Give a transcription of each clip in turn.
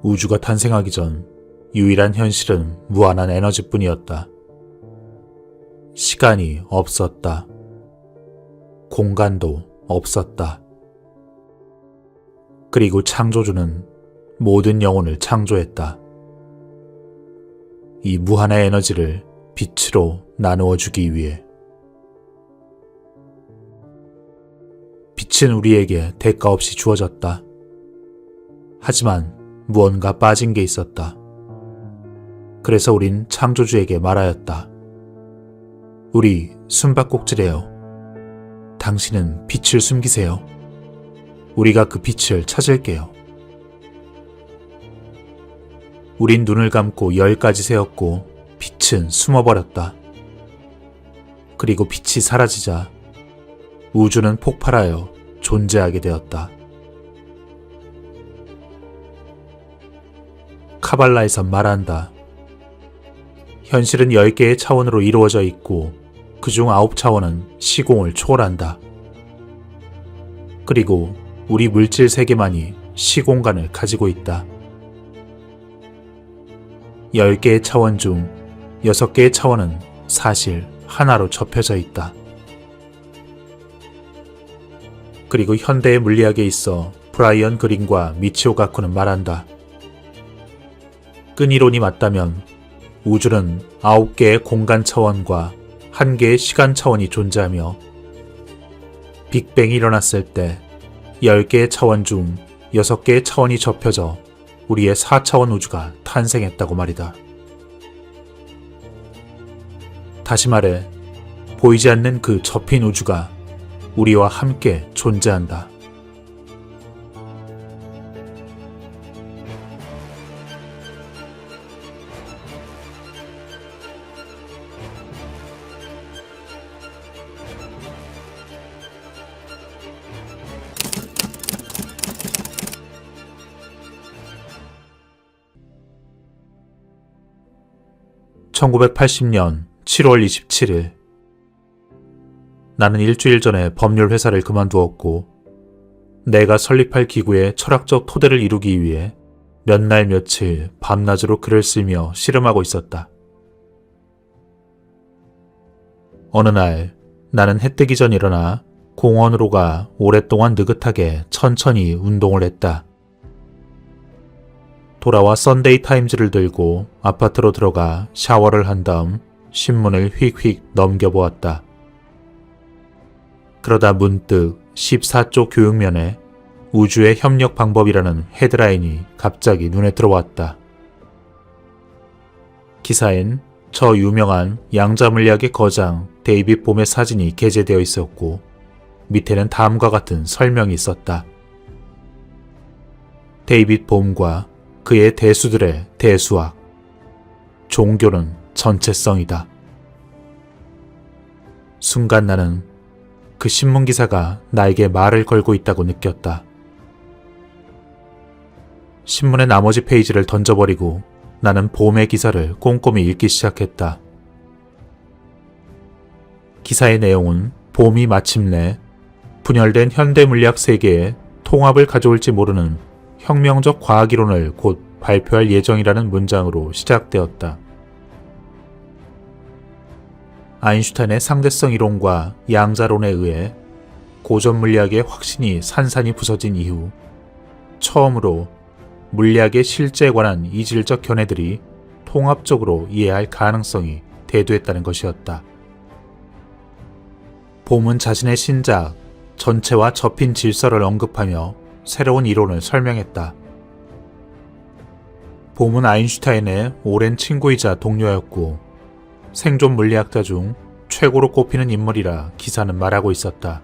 우주가 탄생하기 전 유일한 현실은 무한한 에너지뿐이었다. 시간이 없었다. 공간도 없었다. 그리고 창조주는 모든 영혼을 창조했다. 이 무한의 에너지를 빛으로 나누어 주기 위해. 빛은 우리에게 대가 없이 주어졌다. 하지만 무언가 빠진 게 있었다. 그래서 우린 창조주에게 말하였다. 우리 숨바꼭질해요. 당신은 빛을 숨기세요. 우리가 그 빛을 찾을게요. 우린 눈을 감고 10가지 세었고 빛은 숨어버렸다. 그리고 빛이 사라지자 우주는 폭발하여 존재하게 되었다. 카발라에선 말한다. 현실은 10개의 차원으로 이루어져 있고 그중 9차원은 시공을 초월한다. 그리고 우리 물질 세계만이 시공간을 가지고 있다. 10개의 차원 중 6개의 차원은 사실 하나로 접혀져 있다. 그리고 현대의 물리학에 있어 브라이언 그린과 미치오 가쿠는 말한다. 끈이론이 맞다면 우주는 9개의 공간 차원과 1개의 시간 차원이 존재하며 빅뱅이 일어났을 때 10개의 차원 중 6개의 차원이 접혀져 우리의 4차원 우주가 탄생했다고 말이다. 다시 말해 보이지 않는 그 접힌 우주가 우리와 함께 존재한다. (1980년 7월 27일) 나는 일주일 전에 법률 회사를 그만두었고 내가 설립할 기구의 철학적 토대를 이루기 위해 몇 날 며칠 밤낮으로 글을 쓰며 씨름하고 있었다. 어느 날 나는 해 뜨기 전 일어나 공원으로 가 오랫동안 느긋하게 천천히 운동을 했다. 돌아와 썬데이 타임즈를 들고 아파트로 들어가 샤워를 한 다음 신문을 휙휙 넘겨보았다. 그러다 문득 14쪽 교육면에 우주의 협력 방법이라는 헤드라인이 갑자기 눈에 들어왔다. 기사엔 저 유명한 양자물리학의 거장 데이빗 봄의 사진이 게재되어 있었고 밑에는 다음과 같은 설명이 있었다. 데이빗 봄과 그의 대수들의 대수학. 종교는 전체성이다. 순간 나는 그 신문기사가 나에게 말을 걸고 있다고 느꼈다. 신문의 나머지 페이지를 던져버리고 나는 봄의 기사를 꼼꼼히 읽기 시작했다. 기사의 내용은 봄이 마침내 분열된 현대물리학 세계에 통합을 가져올지 모르는 혁명적 과학이론을 곧 발표할 예정이라는 문장으로 시작되었다. 아인슈타인의 상대성 이론과 양자론에 의해 고전 물리학의 확신이 산산이 부서진 이후 처음으로 물리학의 실제에 관한 이질적 견해들이 통합적으로 이해할 가능성이 대두했다는 것이었다. 봄은 자신의 신작 전체와 접힌 질서를 언급하며 새로운 이론을 설명했다. 봄은 아인슈타인의 오랜 친구이자 동료였고 생존 물리학자 중 최고로 꼽히는 인물이라 기사는 말하고 있었다.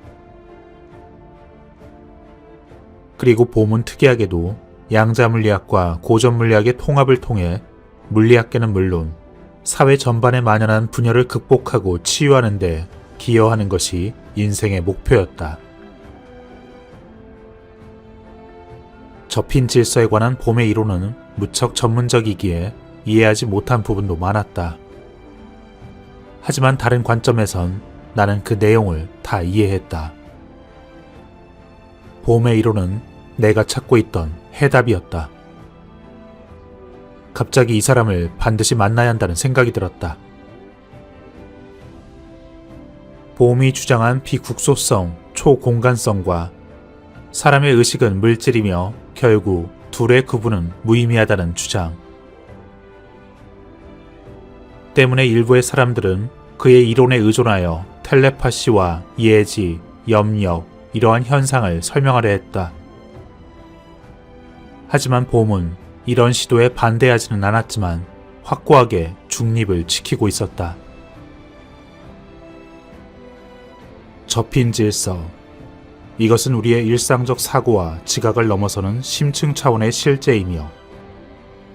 그리고 봄은 특이하게도 양자물리학과 고전물리학의 통합을 통해 물리학계는 물론 사회 전반에 만연한 분열을 극복하고 치유하는 데 기여하는 것이 인생의 목표였다. 접힌 질서에 관한 봄의 이론은 무척 전문적이기에 이해하지 못한 부분도 많았다. 하지만 다른 관점에선 나는 그 내용을 다 이해했다. 봄의 이론은 내가 찾고 있던 해답이었다. 갑자기 이 사람을 반드시 만나야 한다는 생각이 들었다. 봄이 주장한 비국소성, 초공간성과 사람의 의식은 물질이며 결국 둘의 구분은 무의미하다는 주장. 때문에 일부의 사람들은 그의 이론에 의존하여 텔레파시와 예지, 염력, 이러한 현상을 설명하려 했다. 하지만 봄은 이런 시도에 반대하지는 않았지만 확고하게 중립을 지키고 있었다. 접힌 질서. 이것은 우리의 일상적 사고와 지각을 넘어서는 심층 차원의 실제이며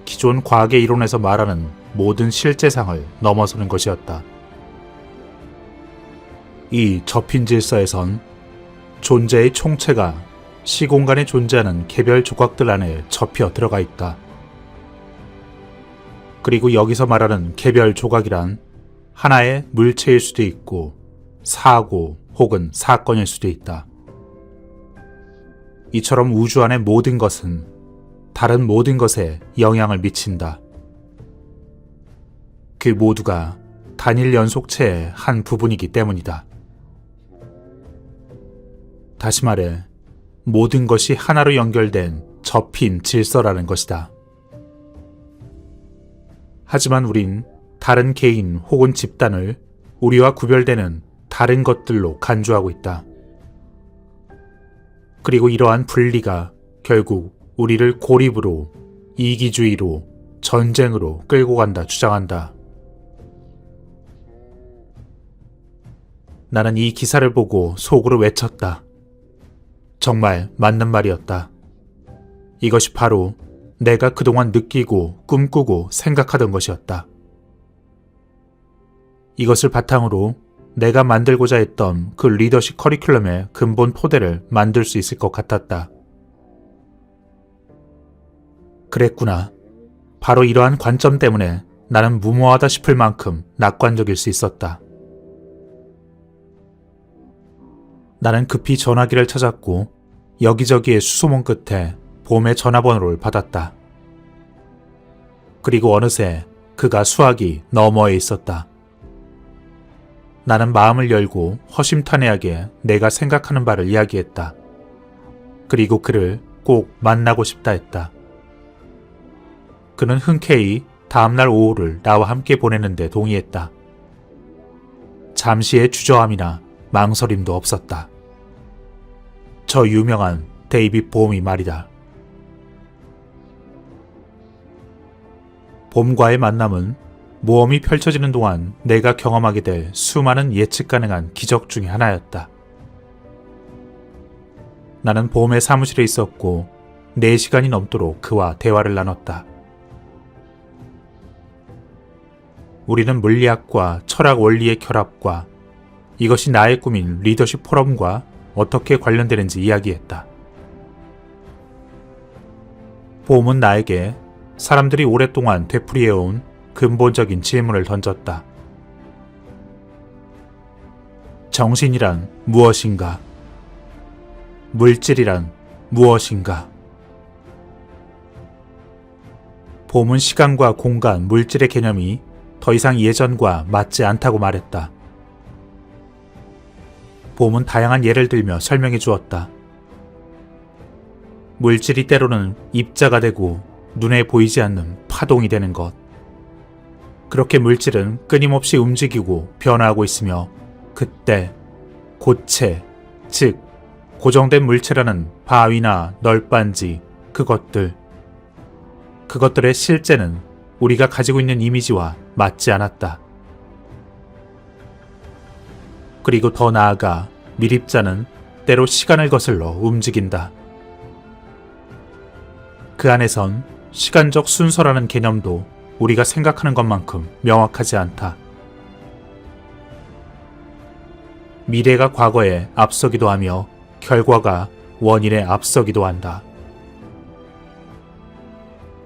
기존 과학의 이론에서 말하는 모든 실제상을 넘어서는 것이었다. 이 접힌 질서에선 존재의 총체가 시공간에 존재하는 개별 조각들 안에 접혀 들어가 있다. 그리고 여기서 말하는 개별 조각이란 하나의 물체일 수도 있고 사고 혹은 사건일 수도 있다. 이처럼 우주 안의 모든 것은 다른 모든 것에 영향을 미친다. 그 모두가 단일 연속체의 한 부분이기 때문이다. 다시 말해, 모든 것이 하나로 연결된 접힌 질서라는 것이다. 하지만 우린 다른 개인 혹은 집단을 우리와 구별되는 다른 것들로 간주하고 있다. 그리고 이러한 분리가 결국 우리를 고립으로, 이기주의로, 전쟁으로 끌고 간다 주장한다. 나는 이 기사를 보고 속으로 외쳤다. 정말 맞는 말이었다. 이것이 바로 내가 그동안 느끼고 꿈꾸고 생각하던 것이었다. 이것을 바탕으로 내가 만들고자 했던 그 리더십 커리큘럼의 근본 토대를 만들 수 있을 것 같았다. 그랬구나. 바로 이러한 관점 때문에 나는 무모하다 싶을 만큼 낙관적일 수 있었다. 나는 급히 전화기를 찾았고 여기저기의 수소문 끝에 봄의 전화번호를 받았다. 그리고 어느새 그가 수화기 너머에 있었다. 나는 마음을 열고 허심탄회하게 내가 생각하는 바를 이야기했다. 그리고 그를 꼭 만나고 싶다 했다. 그는 흔쾌히 다음날 오후를 나와 함께 보내는데 동의했다. 잠시의 주저함이나 망설임도 없었다. 저 유명한 데이빗 봄이 말이다. 봄과의 만남은 모험이 펼쳐지는 동안 내가 경험하게 될 수많은 예측 가능한 기적 중의 하나였다. 나는 봄의 사무실에 있었고 4시간이 넘도록 그와 대화를 나눴다. 우리는 물리학과 철학 원리의 결합과 이것이 나의 꿈인 리더십 포럼과 어떻게 관련되는지 이야기했다. 봄은 나에게 사람들이 오랫동안 되풀이해온 근본적인 질문을 던졌다. 정신이란 무엇인가? 물질이란 무엇인가? 봄은 시간과 공간, 물질의 개념이 더 이상 예전과 맞지 않다고 말했다. 봄은 다양한 예를 들며 설명해 주었다. 물질이 때로는 입자가 되고 눈에 보이지 않는 파동이 되는 것. 그렇게 물질은 끊임없이 움직이고 변화하고 있으며 그때 고체, 즉 고정된 물체라는 바위나 널빤지, 그것들의 실제는 우리가 가지고 있는 이미지와 맞지 않았다. 그리고 더 나아가 밀입자는 때로 시간을 거슬러 움직인다. 그 안에선 시간적 순서라는 개념도 우리가 생각하는 것만큼 명확하지 않다. 미래가 과거에 앞서기도 하며 결과가 원인에 앞서기도 한다.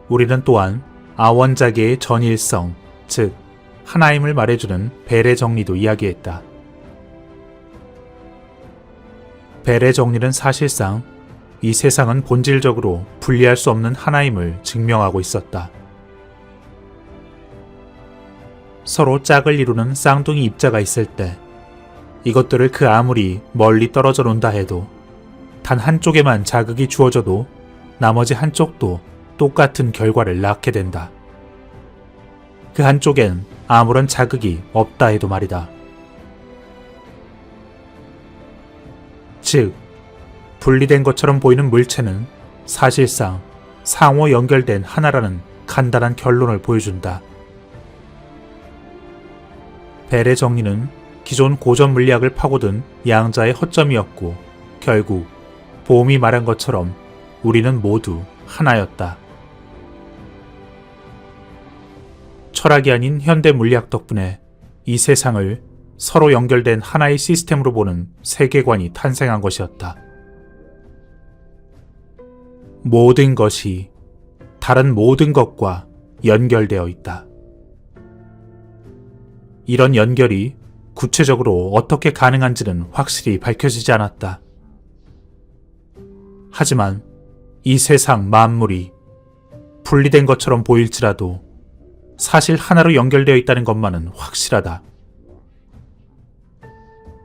우리는 또한 아원자계의 전일성, 즉 하나임을 말해주는 벨의 정리도 이야기했다. 벨의 정리는 사실상 이 세상은 본질적으로 분리할 수 없는 하나임을 증명하고 있었다. 서로 짝을 이루는 쌍둥이 입자가 있을 때 이것들을 그 아무리 멀리 떨어져 논다 해도 단 한쪽에만 자극이 주어져도 나머지 한쪽도 똑같은 결과를 낳게 된다. 그 한쪽엔 아무런 자극이 없다 해도 말이다. 즉, 분리된 것처럼 보이는 물체는 사실상 상호 연결된 하나라는 간단한 결론을 보여준다. 벨의 정리는 기존 고전 물리학을 파고든 양자의 허점이었고 결국 봄이 말한 것처럼 우리는 모두 하나였다. 철학이 아닌 현대 물리학 덕분에 이 세상을 서로 연결된 하나의 시스템으로 보는 세계관이 탄생한 것이었다. 모든 것이 다른 모든 것과 연결되어 있다. 이런 연결이 구체적으로 어떻게 가능한지는 확실히 밝혀지지 않았다. 하지만 이 세상 만물이 분리된 것처럼 보일지라도 사실 하나로 연결되어 있다는 것만은 확실하다.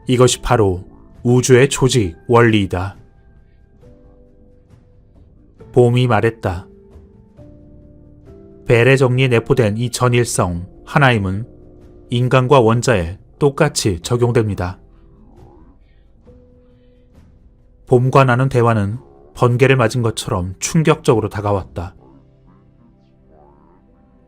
이것이 바로 우주의 조직 원리이다. 봄이 말했다. 벨의 정리에 내포된 이 전일성, 하나임은 인간과 원자에 똑같이 적용됩니다. 봄과 나눈 대화는 번개를 맞은 것처럼 충격적으로 다가왔다.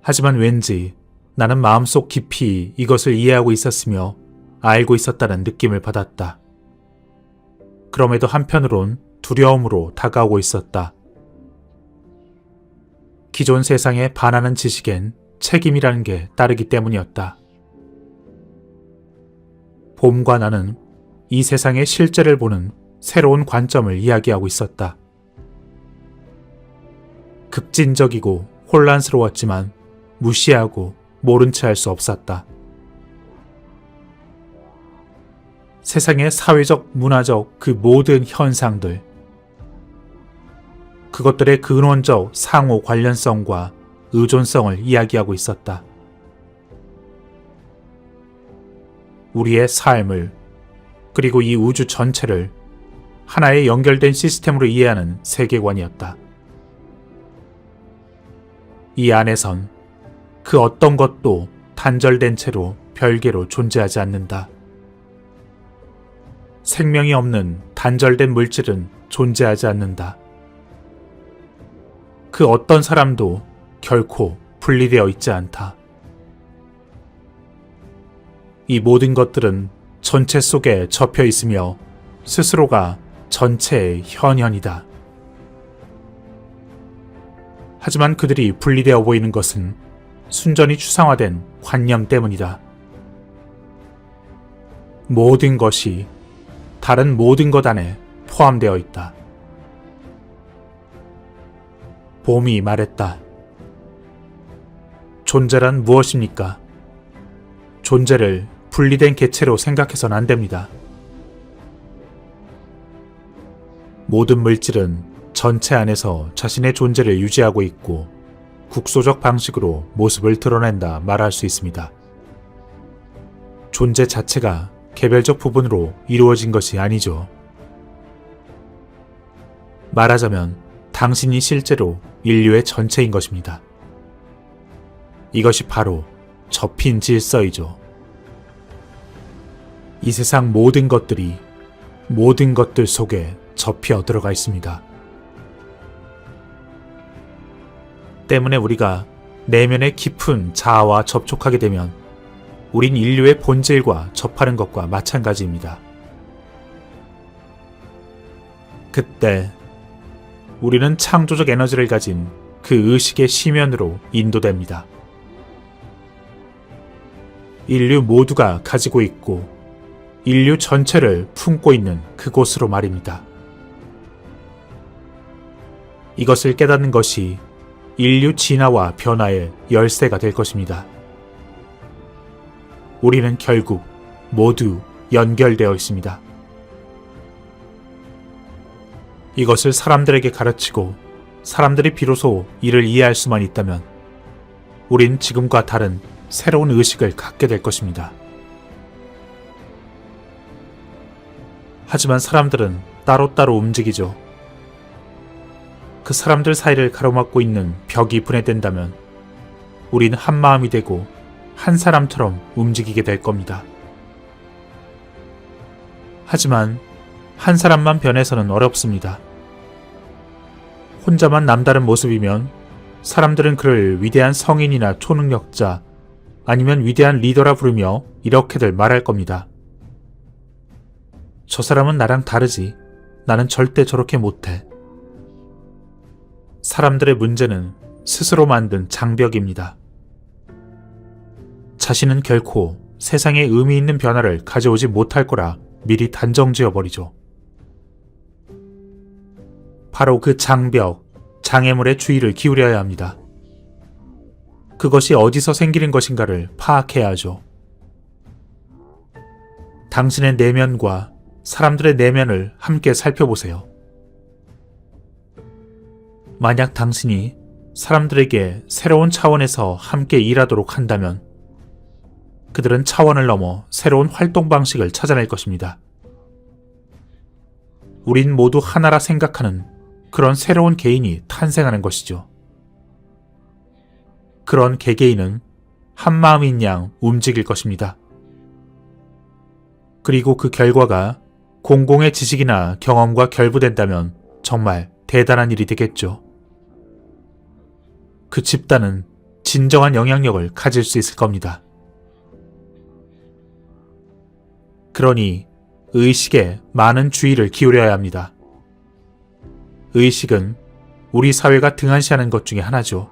하지만 왠지 나는 마음속 깊이 이것을 이해하고 있었으며 알고 있었다는 느낌을 받았다. 그럼에도 한편으론 두려움으로 다가오고 있었다. 기존 세상에 반하는 지식엔 책임이라는 게 따르기 때문이었다. 봄과 나는 이 세상의 실제를 보는 새로운 관점을 이야기하고 있었다. 급진적이고 혼란스러웠지만 무시하고 모른 채 할 수 없었다. 세상의 사회적, 문화적 그 모든 현상들, 그것들의 근원적 상호 관련성과 의존성을 이야기하고 있었다. 우리의 삶을, 그리고 이 우주 전체를 하나의 연결된 시스템으로 이해하는 세계관이었다. 이 안에선 그 어떤 것도 단절된 채로 별개로 존재하지 않는다. 생명이 없는 단절된 물질은 존재하지 않는다. 그 어떤 사람도 결코 분리되어 있지 않다. 이 모든 것들은 전체 속에 접혀 있으며 스스로가 전체의 현현이다. 하지만 그들이 분리되어 보이는 것은 순전히 추상화된 관념 때문이다. 모든 것이 다른 모든 것 안에 포함되어 있다. 봄이 말했다. 존재란 무엇입니까? 존재를 분리된 개체로 생각해서는 안 됩니다. 모든 물질은 전체 안에서 자신의 존재를 유지하고 있고 국소적 방식으로 모습을 드러낸다 말할 수 있습니다. 존재 자체가 개별적 부분으로 이루어진 것이 아니죠. 말하자면 당신이 실제로 인류의 전체인 것입니다. 이것이 바로 접힌 질서이죠. 이 세상 모든 것들이 모든 것들 속에 접혀 들어가 있습니다. 때문에 우리가 내면의 깊은 자아와 접촉하게 되면 우린 인류의 본질과 접하는 것과 마찬가지입니다. 그때 우리는 창조적 에너지를 가진 그 의식의 심연으로 인도됩니다. 인류 모두가 가지고 있고 인류 전체를 품고 있는 그곳으로 말입니다. 이것을 깨닫는 것이 인류 진화와 변화의 열쇠가 될 것입니다. 우리는 결국 모두 연결되어 있습니다. 이것을 사람들에게 가르치고 사람들이 비로소 이를 이해할 수만 있다면 우린 지금과 다른 새로운 의식을 갖게 될 것입니다. 하지만 사람들은 따로따로 움직이죠. 그 사람들 사이를 가로막고 있는 벽이 분해된다면 우린 한 마음이 되고 한 사람처럼 움직이게 될 겁니다. 하지만 한 사람만 변해서는 어렵습니다. 혼자만 남다른 모습이면 사람들은 그를 위대한 성인이나 초능력자 아니면 위대한 리더라 부르며 이렇게들 말할 겁니다. 저 사람은 나랑 다르지. 나는 절대 저렇게 못해. 사람들의 문제는 스스로 만든 장벽입니다. 자신은 결코 세상에 의미 있는 변화를 가져오지 못할 거라 미리 단정지어버리죠. 바로 그 장벽, 장애물의 주의를 기울여야 합니다. 그것이 어디서 생기는 것인가를 파악해야 하죠. 당신의 내면과 사람들의 내면을 함께 살펴보세요. 만약 당신이 사람들에게 새로운 차원에서 함께 일하도록 한다면 그들은 차원을 넘어 새로운 활동 방식을 찾아낼 것입니다. 우린 모두 하나라 생각하는 그런 새로운 개인이 탄생하는 것이죠. 그런 개개인은 한 마음인 양 움직일 것입니다. 그리고 그 결과가 공공의 지식이나 경험과 결부된다면 정말 대단한 일이 되겠죠. 그 집단은 진정한 영향력을 가질 수 있을 겁니다. 그러니 의식에 많은 주의를 기울여야 합니다. 의식은 우리 사회가 등한시하는 것 중에 하나죠.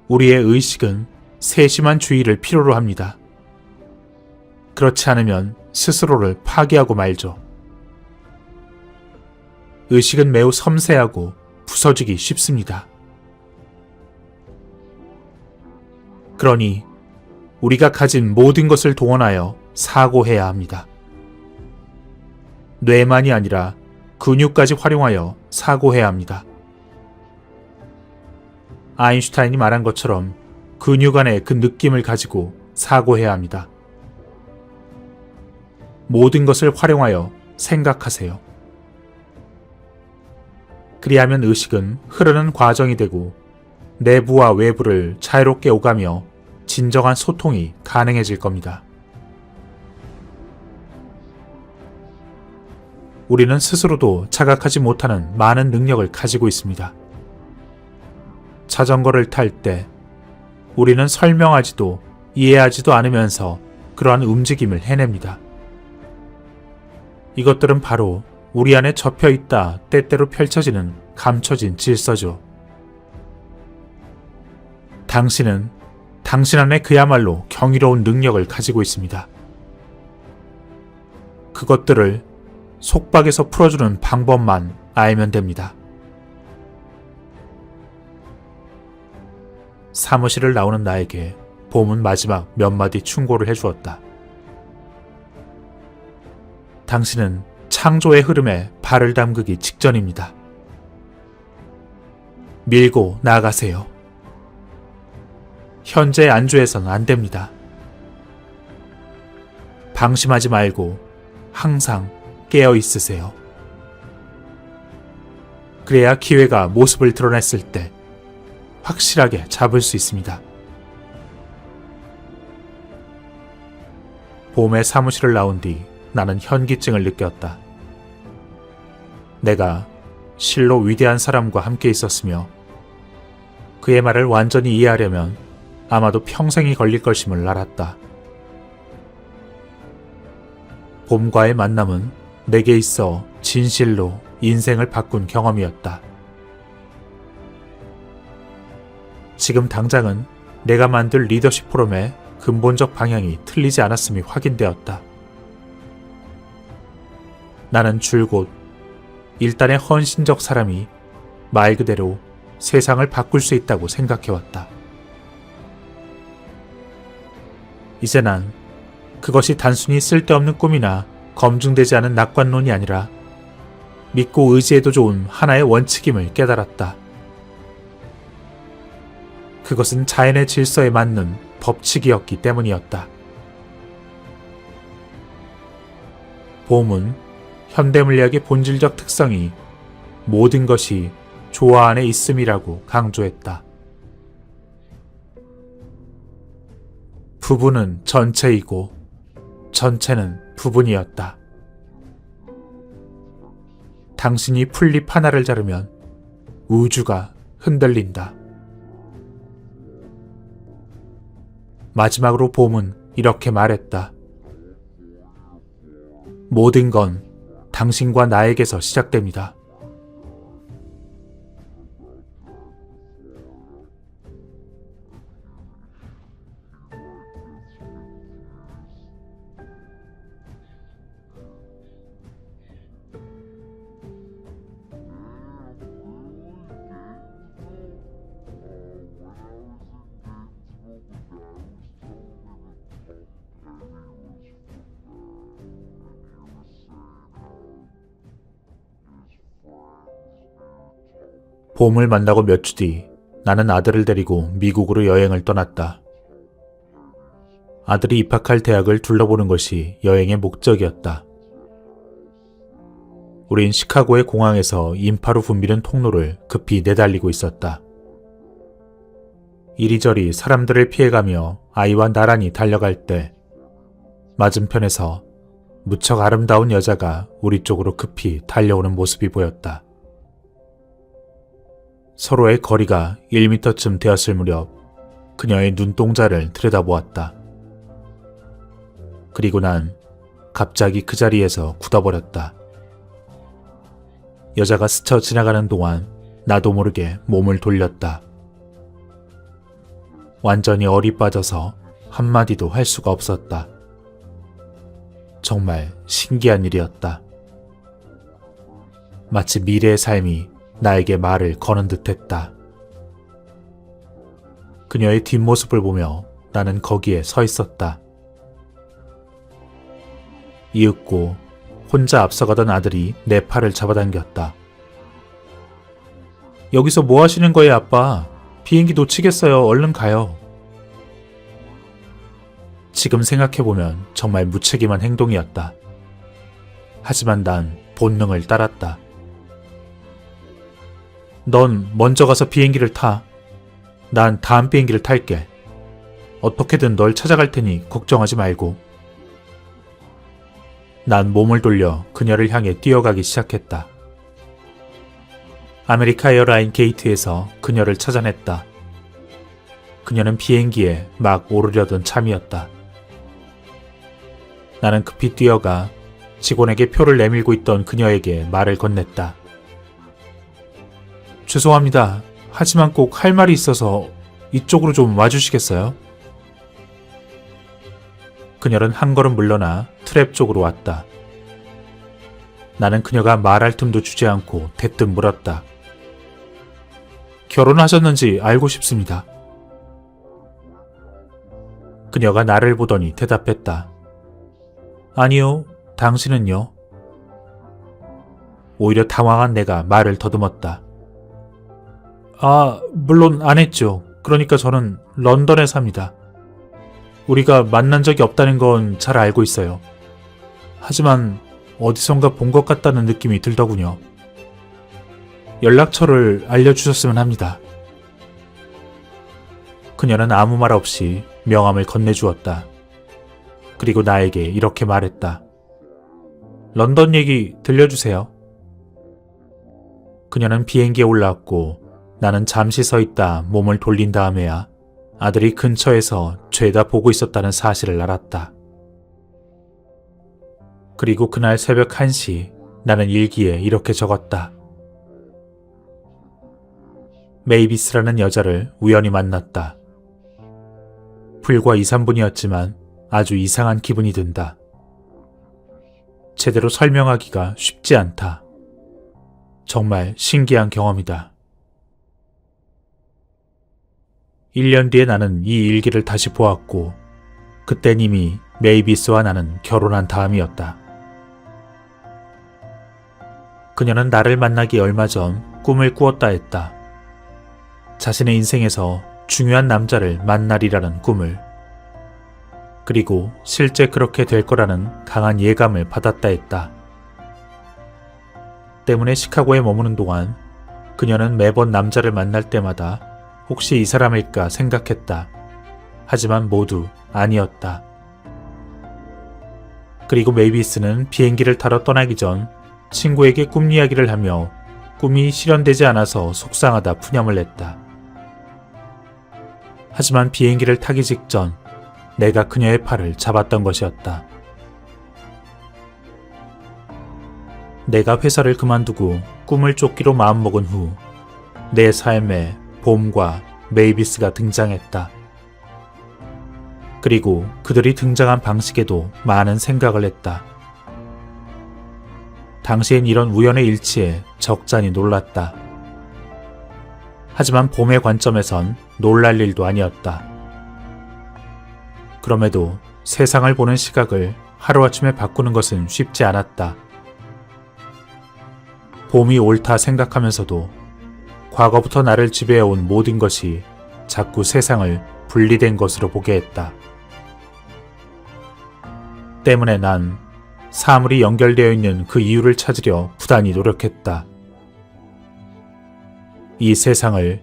우리의 의식은 세심한 주의를 필요로 합니다. 그렇지 않으면 스스로를 파괴하고 말죠. 의식은 매우 섬세하고 부서지기 쉽습니다. 그러니 우리가 가진 모든 것을 동원하여 사고해야 합니다. 뇌만이 아니라 근육까지 활용하여 사고해야 합니다. 아인슈타인이 말한 것처럼 근육 안에 그 느낌을 가지고 사고해야 합니다. 모든 것을 활용하여 생각하세요. 그리하면 의식은 흐르는 과정이 되고 내부와 외부를 자유롭게 오가며 진정한 소통이 가능해질 겁니다. 우리는 스스로도 자각하지 못하는 많은 능력을 가지고 있습니다. 자전거를 탈 때 우리는 설명하지도 이해하지도 않으면서 그러한 움직임을 해냅니다. 이것들은 바로 우리 안에 접혀있다 때때로 펼쳐지는 감춰진 질서죠. 당신은 당신 안에 그야말로 경이로운 능력을 가지고 있습니다. 그것들을 속박에서 풀어주는 방법만 알면 됩니다. 사무실을 나오는 나에게 봄은 마지막 몇 마디 충고를 해주었다. 당신은 창조의 흐름에 발을 담그기 직전입니다. 밀고 나아가세요. 현재 안주해서는 안 됩니다. 방심하지 말고 항상 깨어 있으세요. 그래야 기회가 모습을 드러냈을 때 확실하게 잡을 수 있습니다. 봄에 사무실을 나온 뒤 나는 현기증을 느꼈다. 내가 실로 위대한 사람과 함께 있었으며 그의 말을 완전히 이해하려면 아마도 평생이 걸릴 것임을 알았다. 봄과의 만남은 내게 있어 진실로 인생을 바꾼 경험이었다. 지금 당장은 내가 만들 리더십 포럼의 근본적 방향이 틀리지 않았음이 확인되었다. 나는 줄곧 일단의 헌신적 사람이 말 그대로 세상을 바꿀 수 있다고 생각해왔다. 이제 난 그것이 단순히 쓸데없는 꿈이나 검증되지 않은 낙관론이 아니라 믿고 의지해도 좋은 하나의 원칙임을 깨달았다. 그것은 자연의 질서에 맞는 법칙이었기 때문이었다. 봄은 현대물리학의 본질적 특성이 모든 것이 조화 안에 있음이라고 강조했다. 부분은 전체이고 전체는 부분이었다. 당신이 풀잎 하나를 자르면 우주가 흔들린다. 마지막으로 봄은 이렇게 말했다. 모든 건 당신과 나에게서 시작됩니다. 봄을 만나고 몇 주 뒤 나는 아들을 데리고 미국으로 여행을 떠났다. 아들이 입학할 대학을 둘러보는 것이 여행의 목적이었다. 우린 시카고의 공항에서 인파로 붐비는 통로를 급히 내달리고 있었다. 이리저리 사람들을 피해가며 아이와 나란히 달려갈 때 맞은편에서 무척 아름다운 여자가 우리 쪽으로 급히 달려오는 모습이 보였다. 서로의 거리가 1미터쯤 되었을 무렵 그녀의 눈동자를 들여다보았다. 그리고 난 갑자기 그 자리에서 굳어버렸다. 여자가 스쳐 지나가는 동안 나도 모르게 몸을 돌렸다. 완전히 얼이 빠져서 한마디도 할 수가 없었다. 정말 신기한 일이었다. 마치 미래의 삶이 나에게 말을 거는 듯했다. 그녀의 뒷모습을 보며 나는 거기에 서 있었다. 이윽고 혼자 앞서가던 아들이 내 팔을 잡아당겼다. 여기서 뭐 하시는 거예요, 아빠? 비행기 놓치겠어요. 얼른 가요. 지금 생각해보면 정말 무책임한 행동이었다. 하지만 난 본능을 따랐다. 넌 먼저 가서 비행기를 타. 난 다음 비행기를 탈게. 어떻게든 널 찾아갈 테니 걱정하지 말고. 난 몸을 돌려 그녀를 향해 뛰어가기 시작했다. 아메리카 에어라인 게이트에서 그녀를 찾아냈다. 그녀는 비행기에 막 오르려던 참이었다. 나는 급히 뛰어가 직원에게 표를 내밀고 있던 그녀에게 말을 건넸다. 죄송합니다. 하지만 꼭 할 말이 있어서 이쪽으로 좀 와주시겠어요? 그녀는 한 걸음 물러나 트랩 쪽으로 왔다. 나는 그녀가 말할 틈도 주지 않고 대뜸 물었다. 결혼하셨는지 알고 싶습니다. 그녀가 나를 보더니 대답했다. 아니요, 당신은요? 오히려 당황한 내가 말을 더듬었다. 물론 안 했죠. 그러니까 저는 런던에 삽니다. 우리가 만난 적이 없다는 건 잘 알고 있어요. 하지만 어디선가 본 것 같다는 느낌이 들더군요. 연락처를 알려주셨으면 합니다. 그녀는 아무 말 없이 명함을 건네주었다. 그리고 나에게 이렇게 말했다. 런던 얘기 들려주세요. 그녀는 비행기에 올라왔고 나는 잠시 서 있다 몸을 돌린 다음에야 아들이 근처에서 죄다 보고 있었다는 사실을 알았다. 그리고 그날 새벽 1시 나는 일기에 이렇게 적었다. 메이비스라는 여자를 우연히 만났다. 불과 2, 3분이었지만 아주 이상한 기분이 든다. 제대로 설명하기가 쉽지 않다. 정말 신기한 경험이다. 1년 뒤에 나는 이 일기를 다시 보았고 그땐 이미 메이비스와 나는 결혼한 다음이었다. 그녀는 나를 만나기 얼마 전 꿈을 꾸었다 했다. 자신의 인생에서 중요한 남자를 만나리라는 꿈을, 그리고 실제 그렇게 될 거라는 강한 예감을 받았다 했다. 때문에 시카고에 머무는 동안 그녀는 매번 남자를 만날 때마다 혹시 이 사람일까 생각했다. 하지만 모두 아니었다. 그리고 메이비스는 비행기를 타러 떠나기 전 친구에게 꿈 이야기를 하며 꿈이 실현되지 않아서 속상하다 푸념을 냈다. 하지만 비행기를 타기 직전 내가 그녀의 팔을 잡았던 것이었다. 내가 회사를 그만두고 꿈을 쫓기로 마음먹은 후 내 삶에 봄과 메이비스가 등장했다. 그리고 그들이 등장한 방식에도 많은 생각을 했다. 당시엔 이런 우연의 일치에 적잖이 놀랐다. 하지만 봄의 관점에선 놀랄 일도 아니었다. 그럼에도 세상을 보는 시각을 하루아침에 바꾸는 것은 쉽지 않았다. 봄이 옳다 생각하면서도 과거부터 나를 지배해온 모든 것이 자꾸 세상을 분리된 것으로 보게 했다. 때문에 난 사물이 연결되어 있는 그 이유를 찾으려 부단히 노력했다. 이 세상을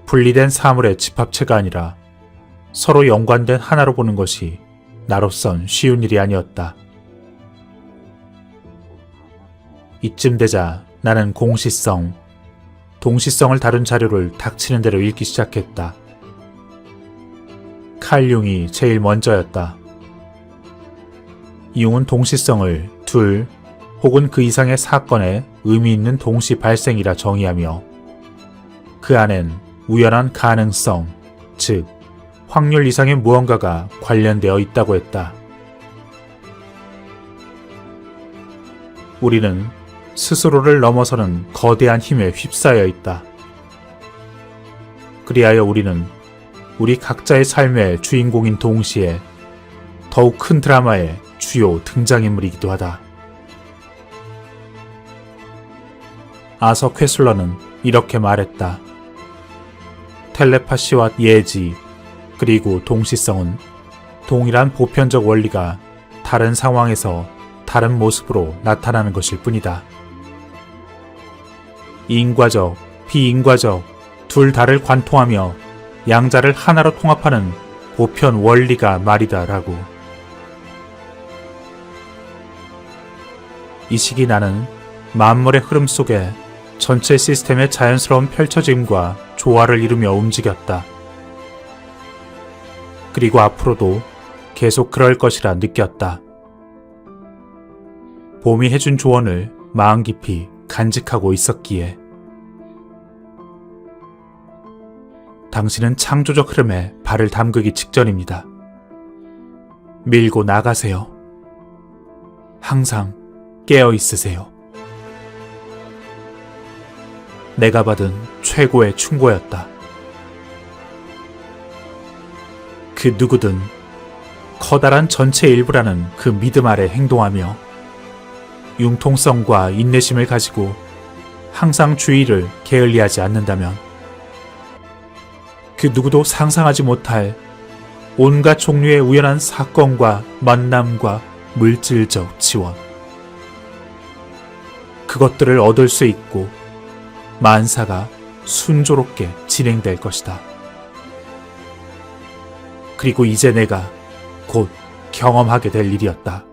분리된 사물의 집합체가 아니라 서로 연관된 하나로 보는 것이 나로선 쉬운 일이 아니었다. 이쯤 되자 나는 공시성, 동시성을 다룬 자료를 닥치는 대로 읽기 시작했다. 칼 융이 제일 먼저였다. 융은 동시성을 둘 혹은 그 이상의 사건에 의미 있는 동시 발생이라 정의하며 그 안엔 우연한 가능성, 즉 확률 이상의 무언가가 관련되어 있다고 했다. 우리는 스스로를 넘어서는 거대한 힘에 휩싸여 있다. 그리하여 우리는 우리 각자의 삶의 주인공인 동시에 더욱 큰 드라마의 주요 등장인물이기도 하다. 아서 퀘슬러는 이렇게 말했다. 텔레파시와 예지, 그리고 동시성은 동일한 보편적 원리가 다른 상황에서 다른 모습으로 나타나는 것일 뿐이다. 인과적, 비인과적 둘 다를 관통하며 양자를 하나로 통합하는 보편 원리가 말이다 라고. 이 시기 나는 만물의 흐름 속에 전체 시스템의 자연스러운 펼쳐짐과 조화를 이루며 움직였다. 그리고 앞으로도 계속 그럴 것이라 느꼈다. 봄이 해준 조언을 마음 깊이 간직하고 있었기에. 당신은 창조적 흐름에 발을 담그기 직전입니다. 밀고 나가세요. 항상 깨어 있으세요. 내가 받은 최고의 충고였다. 그 누구든 커다란 전체 일부라는 그 믿음 아래 행동하며 융통성과 인내심을 가지고 항상 주의를 게을리하지 않는다면 그 누구도 상상하지 못할 온갖 종류의 우연한 사건과 만남과 물질적 지원, 그것들을 얻을 수 있고 만사가 순조롭게 진행될 것이다. 그리고 이제 내가 곧 경험하게 될 일이었다.